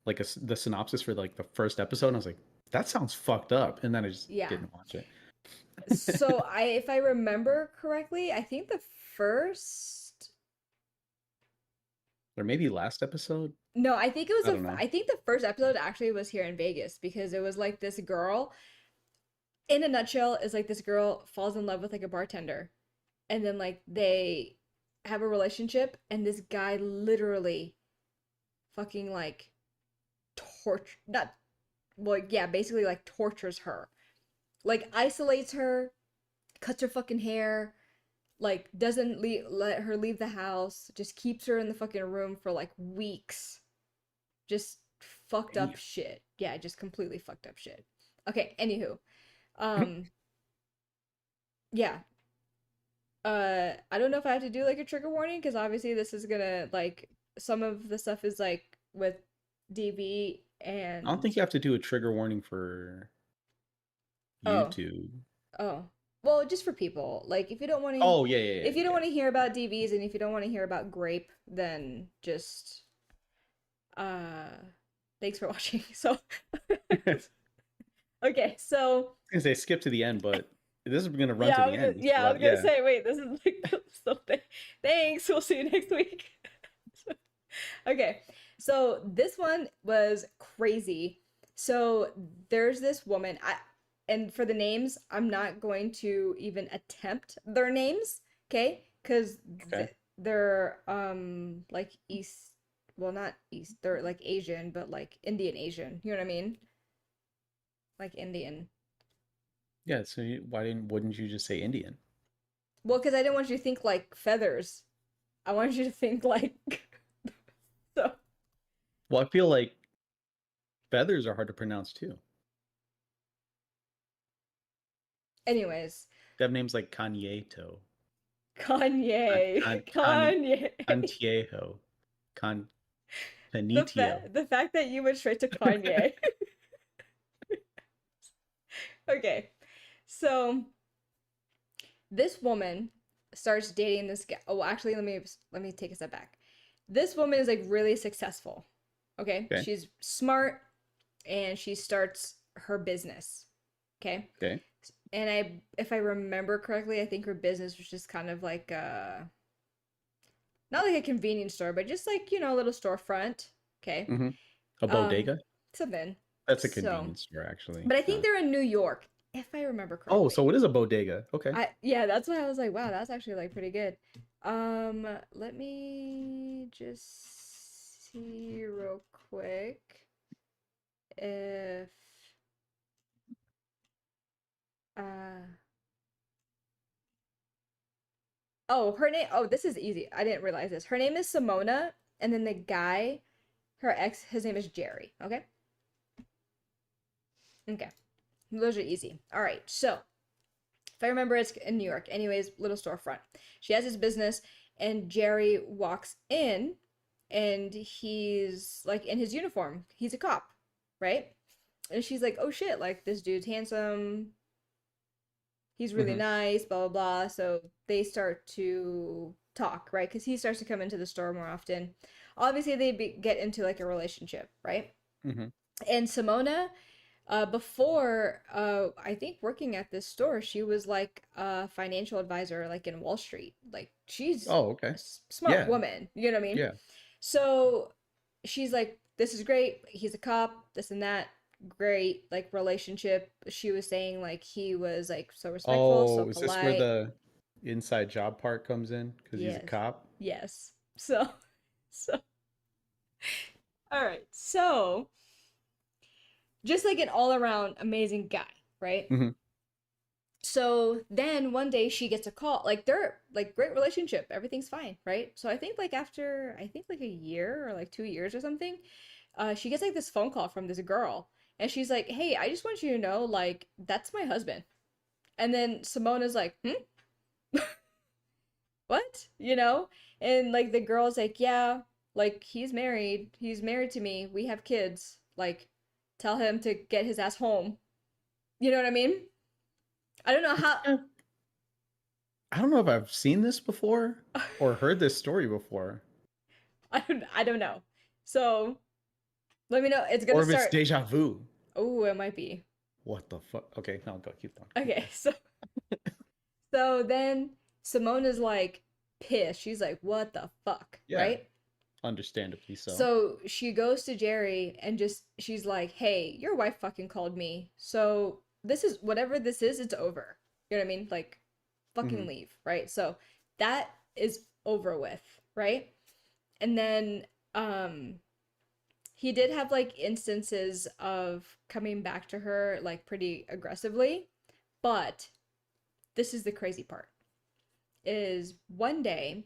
like the synopsis for like the first episode, and I was like, "That sounds fucked up," and then I just yeah. didn't watch it. So if I remember correctly, I think the first Or maybe last episode. no, I think it was I don't know. I think the first episode actually was here in Vegas because it was like this girl in a nutshell is like this girl falls in love with like a bartender and then like they have a relationship and this guy literally fucking like torture not well yeah basically like tortures her like isolates her cuts her fucking hair like doesn't let her leave the house just keeps her in the fucking room for like weeks just fucked up Damn. shit yeah just completely fucked up shit okay anywho um yeah I don't know if I have to do like a trigger warning because obviously this is gonna like some of the stuff is like with DV I don't and think you have to do a trigger warning for oh YouTube. oh well just for people like Oh, yeah, yeah, if you don't yeah, want to hear about DVs and if you don't want to hear about grape then just uh thanks for watching so yeah. I was okay so gonna say skip to the end, but this is gonna run yeah to the end. I was gonna Yeah. say wait this is like something thanks we'll see you next week okay so this one was crazy so there's this woman and for the names I'm not going to even attempt their names okay because Okay. they're like east well not east they're like Asian but like Indian Asian you know what I mean like Indian Yeah. So wouldn't you just say Indian? well because I didn't want you to think like feathers I wanted you to think like so Well, I feel like feathers are hard to pronounce too. anyways They have names like Kanyeto, Kanye Kanye Cantiejo, Can the Canitio. the fact that you went straight to Kanye okay so this woman starts dating this guy oh actually let me take a step back this woman is like really successful okay Okay. she's smart and she starts her business okay Okay. and I if I remember correctly I think her business was just kind of like not like a convenience store but just like you know a little storefront okay Mm-hmm. A um bodega. something That's a so convenience store, actually. but I think they're in New York if I remember Oh, correctly so it is a bodega. Okay. I yeah, that's why I was like, wow, that's actually like pretty good. Let me just see real quick if uh oh, her name oh, this is easy. I didn't realize this. Her name is Simona, and then the guy, her ex, his name is Jerry. Okay? Okay. Those are easy. All right. So, if I remember, it's in New York. Anyways, little storefront. She has his business, and Jerry walks in, and he's like in his uniform. He's a cop, right? And she's like, "Oh shit! Like this dude's handsome. He's really Mm-hmm. nice." Blah blah blah. So they start to talk, right? Because he starts to come into the store more often. Obviously, get into like a relationship, right? Mm-hmm. And Simona before I think working at this store she was like a financial advisor like in Wall Street like she's Oh, a okay. smart Yeah. woman you know what I mean Yeah. so she's like this is great he's a cop this and that great like relationship she was saying like he was like so respectful so Oh, is this where polite the inside job part comes in? Because he's a yes cop? yes so so all right so just like an all around amazing guy right Mm-hmm. So then one day she gets a call. Like they're like great relationship. Everything's fine, right? So I think like after I think like a year or like 2 years or something, she gets like this phone call from this girl. And she's like, "Hey, I just want you to know, like, that's my husband." And then Simona's like, "Hmm? What?" And like the girl's like, "Yeah, like he's married. He's married to me. We have kids. Like, tell him to get his ass home." You know what I mean? I don't know how. Yeah, I don't know if I've seen this before or heard this story before, I don't know. So let me know. It's gonna or if it's start. deja vu. Oh, it might be. What the fuck? Okay, no, go keep going, keep Okay, going. so then Simona's like pissed. She's like, "What the fuck?" Yeah, Right? understandably so. So she goes to Jerry and just she's like, "Hey, your wife fucking called me. So this is whatever this is, it's over." You know what I mean? Like fucking Hmm. leave, right? So that is over with, right? And then he did have like instances of coming back to her like pretty aggressively, but this is the crazy part. Is one day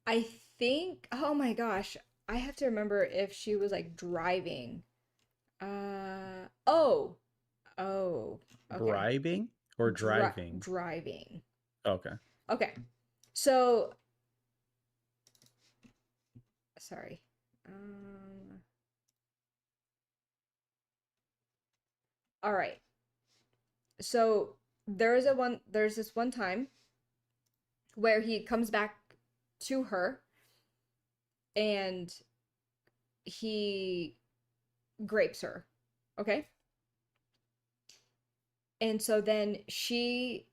I think, oh my gosh, I have to remember if she was like driving. Oh, oh, okay. Bribing or driving? Driving. Okay. Okay. So, sorry. Um, all right. So there's this one time where he comes back to her and he grapes her. Okay? And so then she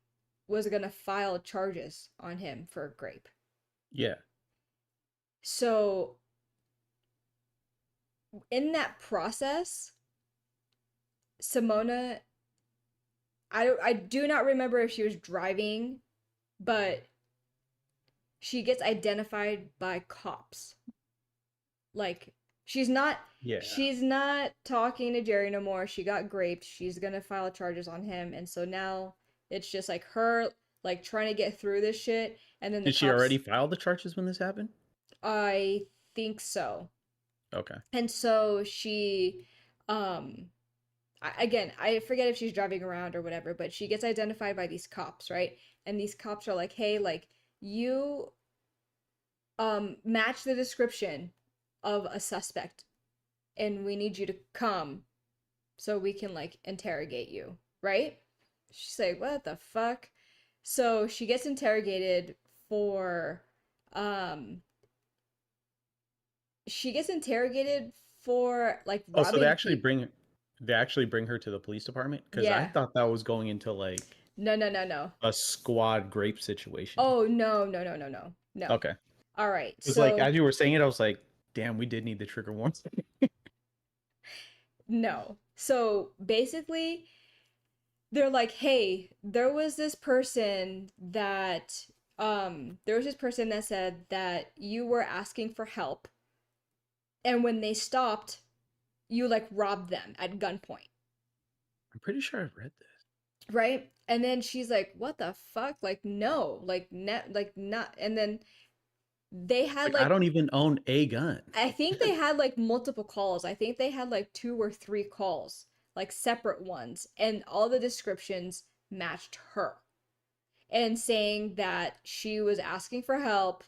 was gonna file charges on him for grape. Yeah. So in that process, Simona, I do not remember if she was driving, but she gets identified by cops. Like she's not Yeah. she's not talking to Jerry no more. She got graped. She's gonna file charges on him, and so now it's just like her like trying to get through this shit, and then the Did she already cops. file the charges when this happened? I think so. Okay. And so um, again, I forget if she's driving around or whatever, but she gets identified by these cops, right? And these cops are like, "Hey, like you match the description of a suspect, and we need you to come so we can like interrogate you," right? She's like, "What the fuck?" So she gets interrogated for um she gets interrogated for like Oh, so robbing people. they actually bring her to the police department? Because I Yeah. thought that was going into like No, no, no, no. a squad grape situation. Oh, no, no, no, no, no. No. Okay. All right. Because like So, as you were saying it, I was like, damn, we did need the trigger warning. no. So, basically, they're like, "Hey, there was this person that said that you were asking for help, and when they stopped, you like robbed them at gunpoint." I'm pretty sure I've read this. Right? And then she's like, "What the fuck? Like no, like not." And then they had Like I like don't even own a gun. I think they had like multiple calls. I think they had like two or three calls, like separate ones, and all the descriptions matched her and saying that she was asking for help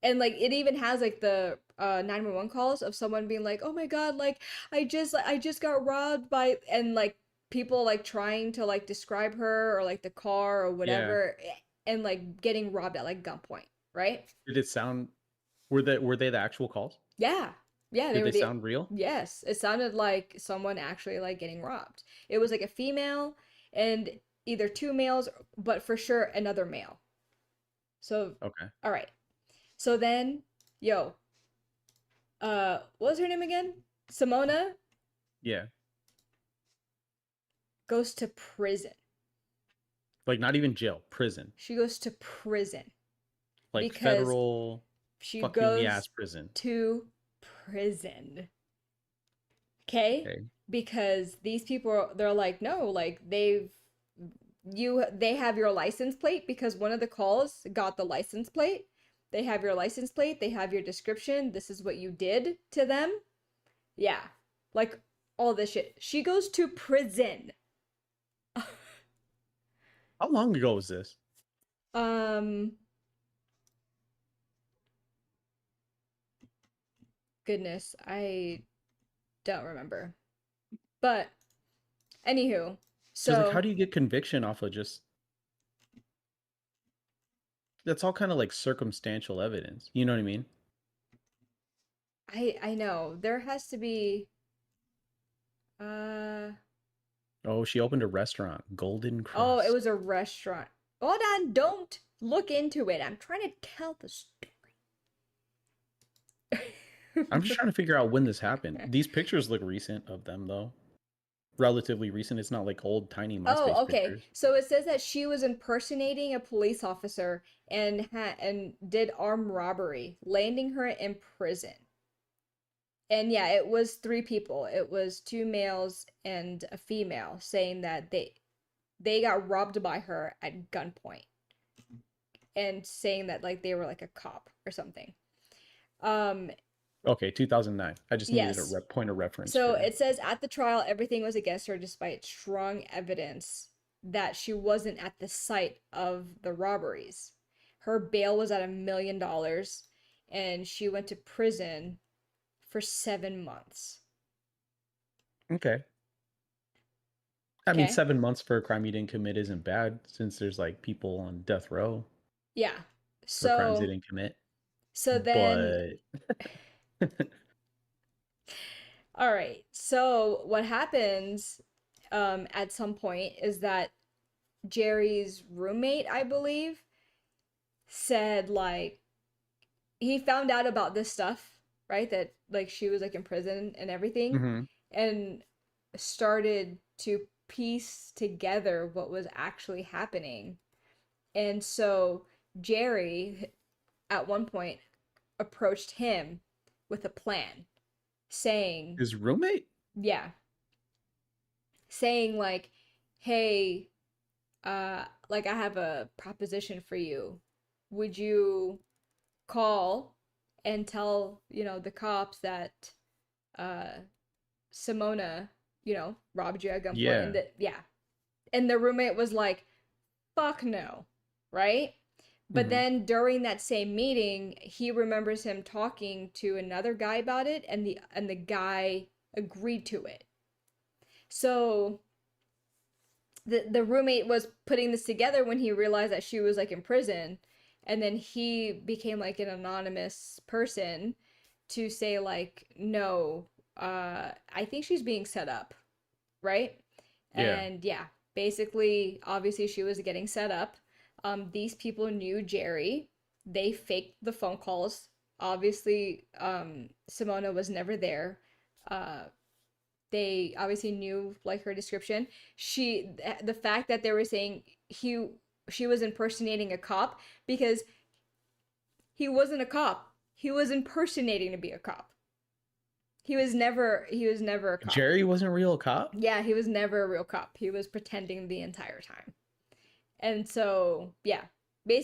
and like it even has like the 911 calls of someone being like, "Oh my god, like I just got robbed by," and like people like trying to like describe her or like the car or Yeah. whatever, and like getting robbed at like gunpoint, right? Did it sound were they the actual calls? Yeah. Yeah, they Did were they the sound real? yes, it sounded like someone actually like getting robbed. It was like a female and either two males, but for sure another male. So, Okay. all right. So then, yo, what was her name again? Simona Yeah. goes to prison. Like not even jail, prison. She goes to prison Like because federal she fuck you in the goes ass prison. to prison. Okay? Okay. because these people, they're like, no, like they have your license plate, because one of the calls got the license plate. They have your license plate, they have your description, this is what you did to them. Yeah. Like all this shit. She goes to prison. How long ago was this? um Goodness, I don't remember. But anywho, Because like, how so do you get conviction off of just that's all kind of like circumstantial evidence. You know what I mean? I know there has to be uh Oh, she opened a restaurant, Golden oh, it Crust. was a restaurant. Hold on, don't look into it. I'm trying to tell the I'm just story. trying to figure out when this happened. These pictures look recent of them though. Relatively recent. It's not like old tiny Oh, MySpace okay. pictures. So it says that she was impersonating a police officer and did armed robbery, landing her in prison. And yeah, it was three people. It was two males and a female, saying that they got robbed by her at gunpoint, and saying that like they were like a cop or something. Um Okay, 2009. I just needed a yes. point of reference So for. it says at the trial everything was against her despite strong evidence that she wasn't at the site of the robberies. Her bail was at $1 million, and she went to prison for 7 months. Okay. I mean, Okay? 7 months for a crime you didn't commit isn't bad since there's like people on death row Yeah. for crimes they So didn't commit. so then But all right. So what happens at some point is that Jerry's roommate, I believe, said like he found out about this stuff, right? That like she was like in prison and everything, mhm. and started to piece together what was actually happening. And so Jerry at one point approached him with a plan, saying, His roommate? yeah, saying like, "Hey, like I have a proposition for you. Would you call and tell, the cops that uh Simona, robbed you at gunpoint?" And Yeah. that, yeah. And the roommate was like, "Fuck no." Right? But Mhm. then during that same meeting, he remembers him talking to another guy about it, and the guy agreed to it. So the roommate was putting this together when he realized that she was like in prison, and then he became like an anonymous person to say like, no, I think she's being set up, right? Yeah. And yeah, basically obviously she was getting set up. These people knew Jerry. They faked the phone calls. Obviously Simona was never there. uh they obviously knew like her description. The fact that they were saying she was impersonating a cop, because he wasn't a cop. He was impersonating to be a cop. He was never a cop. Jerry wasn't a real cop? Yeah, he was never a real cop. He was pretending the entire time. And so, yeah.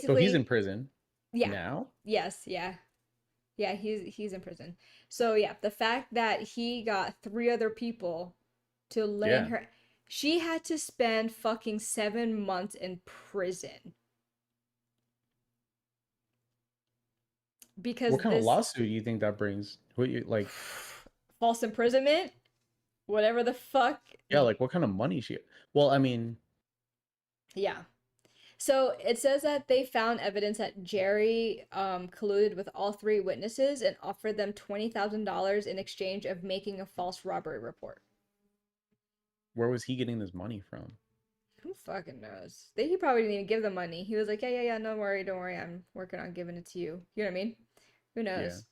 So he's in Basically, prison yeah. now? Yes, yeah. Yeah, he's in prison. So yeah, the fact that he got three other people to land Yeah. her, she had to spend fucking 7 months in prison What because kind of this lawsuit do you think that brings? What you like false imprisonment, whatever the fuck. yeah, like what kind of money she well, I mean, Yeah. So it says that they found evidence that Jerry colluded with all three witnesses and offered them $20,000 in exchange of making a false robbery report. where was he getting this money from? Who fucking knows? He probably didn't even give them money. He was like, yeah, yeah, yeah, don't worry, don't worry. I'm working on giving it to you. You know what I mean? Who Yeah. knows?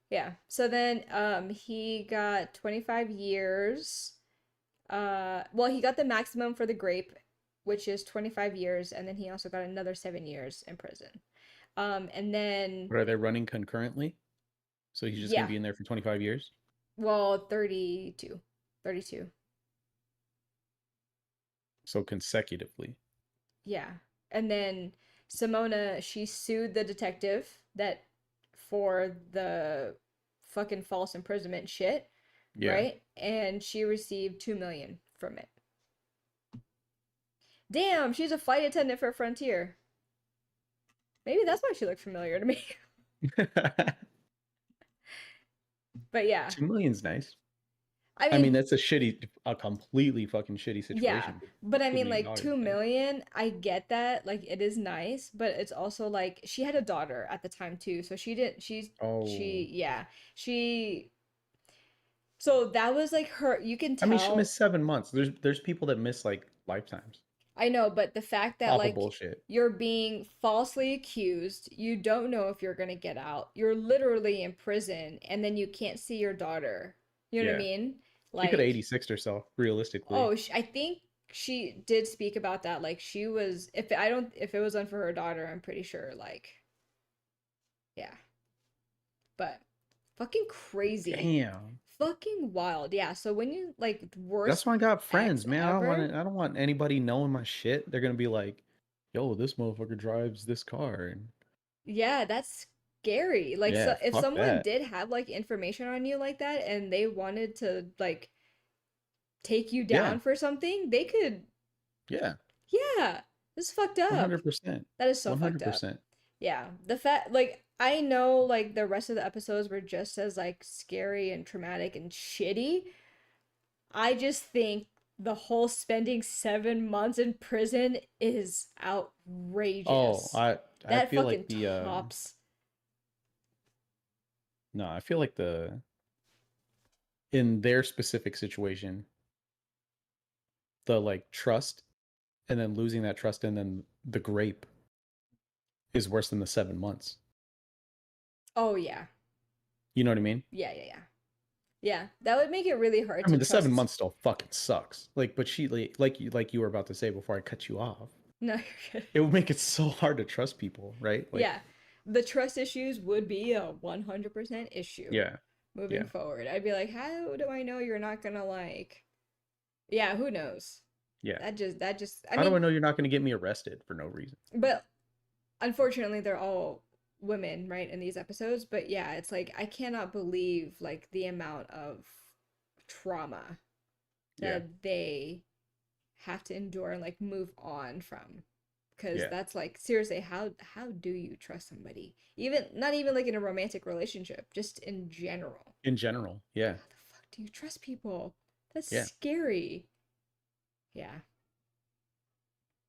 Yeah. So then he got 25 years. Well, he got the maximum for the grape, which is 25 years, and then he also got another 7 years in prison. And then But are they running concurrently? So he's just gonna yeah, be in there for 25 years? well, 32. 32. So consecutively. Yeah. And then Simona, she sued the detective that for the fucking false imprisonment shit, Yeah. right? And she received 2 million from it. Damn, she's a flight attendant for Frontier. Maybe that's why she looked familiar to me. But yeah. 2 million's nice. I I mean, mean, that's a completely fucking shitty yeah, situation. But but I two mean, million like dollars, 2 nice. million, I get that. Like, it is nice, but it's also like she had a daughter at the time too. So Oh, yeah, she, so that was like her, you can I mean, she tell. missed 7 months. There's people that miss like lifetimes I know, but the fact that off of like bullshit. you're being falsely accused, you don't know if you're gonna get out. You're literally in prison, and then you can't see your daughter. You know what I Yeah, mean? she could have Like, 86 herself realistically. oh, I think she did speak about that. Like she was, if it wasn't for her daughter, I'm pretty sure. Like, yeah, but fucking crazy, Damn. fucking wild. Yeah. So when you like That's worst why I got ex friends, man. ever, I don't want anybody knowing my shit. They're gonna be like, "Yo, this motherfucker drives this car," and yeah, that's scary. Like, yeah, so if fuck someone that. did have like information on you like that, and they wanted to like take you Yeah, down for something, they could. yeah, Yeah, this is fucked up. 100%, That is so fucked up. 100%. Yeah, the fact, like, I know like the rest of the episodes were just as like scary and traumatic and shitty. I just think the whole spending 7 months in prison is Oh, outrageous. I That feel like fucking the tops. no, I feel like the in their specific situation, the like trust and then losing that trust and then the grape is worse than the 7 months. Oh yeah. You know what I mean? Yeah, yeah, yeah. Yeah, that would make it really hard I to mean, the seven trust. months still fucking sucks. Like, but she like you were about to say before I cut you off. No, you're good. It would make it so hard to trust people, right? Like, Yeah, the trust issues would be a 100% issue yeah, moving yeah. forward. I'd be like, how do I know you're not gonna like, yeah, who knows? Yeah. I How do I mean, know you're not going to get me arrested for no reason? but unfortunately they're all women, right, in these episodes. But yeah, it's like I cannot believe like the amount of trauma Yeah. that they have to endure and like move on from, because Yeah. that's like seriously, how do you trust somebody, even not even like in a romantic relationship, just in general? In general. Yeah. How the fuck do you trust people? That's Yeah. scary. Yeah.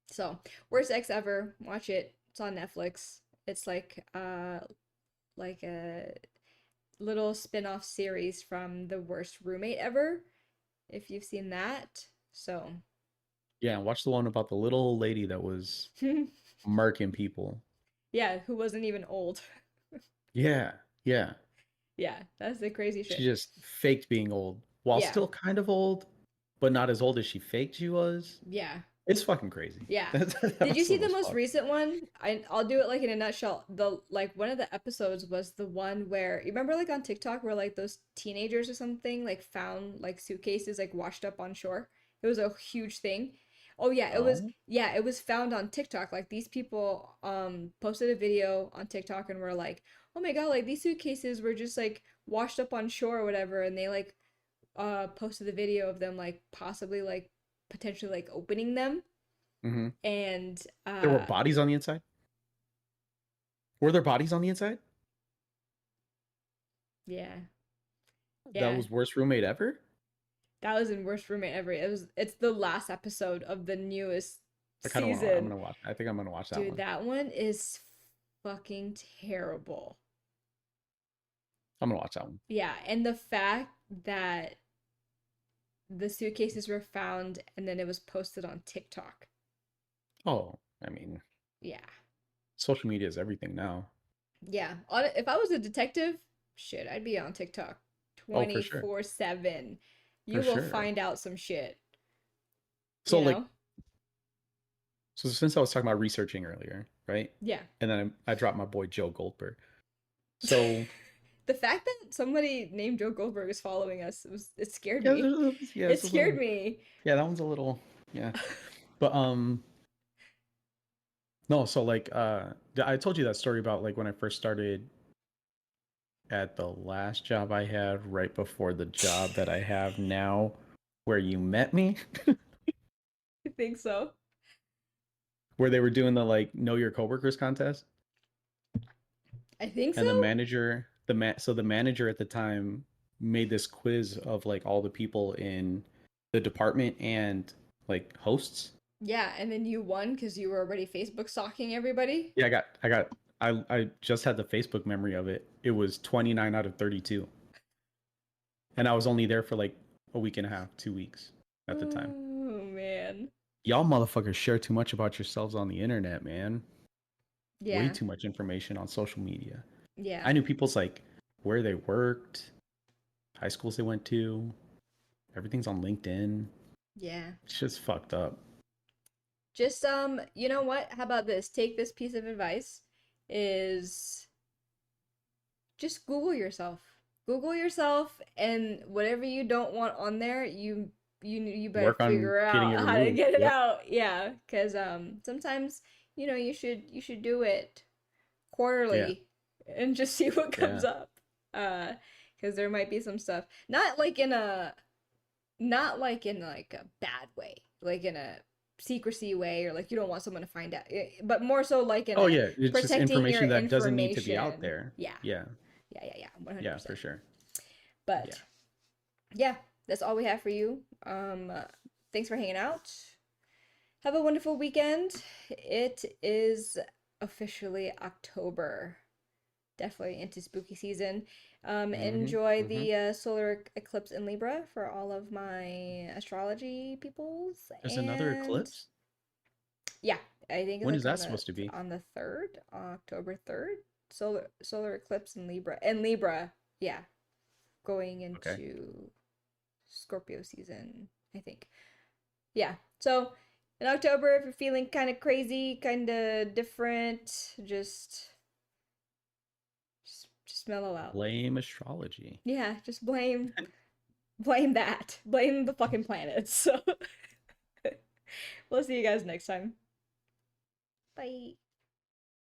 So, worst ex ever, watch it. It's on Netflix. It's like a little spin-off series from The Worst Roommate Ever, if you've seen that. So, Yeah. Watch the one about the little old lady that was murking people. yeah, who wasn't even old. Yeah. Yeah. Yeah, that's the crazy She shit. just faked being old while Yeah. still kind of old, but not as old as she faked she was. Yeah. It's fucking crazy. Yeah. That Did you see episode the was most fucked. recent one? I'll do it like in a nutshell. The like one of the episodes was the one where you remember like on TikTok where like those teenagers or something like found like suitcases like washed up on shore. It was a huge thing. Oh No. yeah, it was found on TikTok. Like these people posted a video on TikTok and were like, "Oh my God, like these suitcases were just like washed up on shore or whatever." And they like posted the video of them like possibly like potentially like opening them, Hmm. and There were bodies on the inside. Were there bodies on the inside? yeah, That yeah, was worst roommate ever. that was in worst roommate ever. It's the last episode of the newest I kind of want to. I'm season. gonna watch. I think I'm gonna watch that Dude, one. that one is fucking terrible. I'm gonna watch that one. Yeah, and the fact that the suitcases were found and then it was posted on TikTok. Oh, I mean, Yeah. social media is everything now. Yeah. If I was a detective, shit, I'd be on TikTok Oh, for sure, 24/7. for You will sure. find out some shit, So you like, know? so since I was talking about researching earlier, right? Yeah. And then I dropped my boy Joe Goldberg. So The fact that somebody named Joe Goldberg is following us, it scared yeah, me. yeah, It it's a scared little. me. Yeah, that one's a little. Yeah. But no, so like I told you that story about like when I first started at the last job I had right before the job that I have now where you met me, I think so. where they were doing the like know your coworkers contest. I think so. And the manager, so the manager at the time made this quiz of like all the people in the department and like hosts. Yeah, and then you won because you were already Facebook stalking everybody. Yeah, I just had the Facebook memory of it. It was 29 out of 32. And I was only there for like a week and a half, 2 weeks at the time. Oh man. Y'all motherfuckers share too much about yourselves on the internet, man. Way Yeah. too much information on social media. Yeah. I knew people's like where they worked, high schools they went to. Everything's on LinkedIn. Yeah. It's just fucked up. Just you know what? How about this? Take this piece of advice is just Google yourself. Google yourself and whatever you don't want on there, you better Work on figure getting out it how to removed. get it Yep. out. Yeah, cuz sometimes, you should do it Yeah. quarterly and just see what comes Yeah. up. Cuz there might be some stuff. Not like in a bad way, like in a secrecy way, or like you don't want someone to find out, but more so like in Oh a yeah. It's just protecting your information that doesn't need to be out information. there. Yeah, Yeah. yeah, Yeah, 100%. for sure. Yeah. But yeah, that's all we have for you. Thanks for hanging out. Have a wonderful weekend. It is officially October, definitely into spooky season. Mm-hmm. Enjoy Mm-hmm. the solar eclipse in Libra for all of my astrology peoples, There's another and eclipse? yeah, I think it's When is like that supposed to be? on the third, October 3rd, solar eclipse in Libra. And Libra, yeah, going Okay. into Scorpio season, I think. Yeah, so in October, if you're feeling kind of crazy, kind of different, just mellow out. Blame astrology. Yeah, just blame that. Blame the fucking planets. So we'll see you guys next time. Bye.